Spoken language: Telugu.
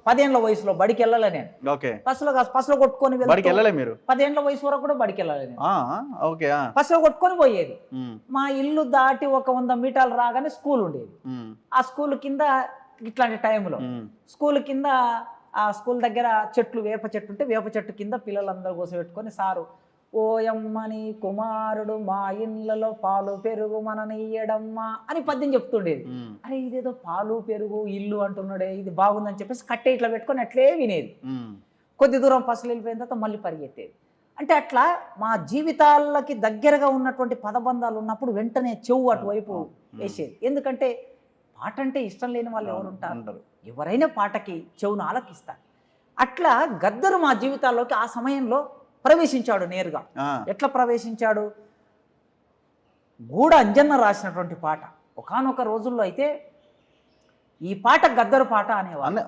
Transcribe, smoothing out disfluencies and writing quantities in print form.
10 ఏళ్ల వయసులో బడికి వెళ్ళలే నేను. ఓకే. పసలో కొట్టుకొని బడికి వెళ్ళలే మీరు? 10 ఏళ్ల వయసు వరకు కూడా బడికి వెళ్ళలే నేను. ఓకే. పసలో కొట్టుకొని పోయేది. మా ఇల్లు దాటి ఒక 100 మీటర్లు రాగానే స్కూల్ ఉండేది. ఆ స్కూల్ కింద ఇట్లాంటి టైంలో స్కూల్ కింద ఆ స్కూల్ దగ్గర చెట్లు, వేప చెట్టు ఉంటే వేప చెట్టు కింద పిల్లలందరూ కూర్చోబెట్టుకొని సారు ఓయమ్మని కుమారుడు మా ఇళ్ళలో పాలు పెరుగు మననియ్యడమ్మా అని పద్యం చెప్తుండేది. అరే ఇదేదో పాలు పెరుగు ఇల్లు అంటున్నాడే, ఇది బాగుందని చెప్పేసి కట్టే ఇట్లా పెట్టుకొని అట్లే వినేది. కొద్ది దూరం పసలు వెళ్ళిపోయిన తర్వాత మళ్ళీ పరిగెత్తేది. అంటే అట్లా మా జీవితాలకి దగ్గరగా ఉన్నటువంటి పదబంధాలు ఉన్నప్పుడు వెంటనే చెవు అటువైపు వేసేది. ఎందుకంటే పాట అంటే ఇష్టం లేని వాళ్ళు ఎవరు ఉంటారు? ఎవరైనా పాటకి చెవును ఆలకిస్తారు. అట్లా గద్దరు మా జీవితాల్లోకి ఆ సమయంలో ప్రవేశించాడు నేరుగా. ఎట్లా ప్రవేశించాడు? గూడ అంజన్న రాసినటువంటి పాట. ఒకానొక రోజుల్లో అయితే ఈ పాట గద్దరు పాట అనేవాళ్ళు.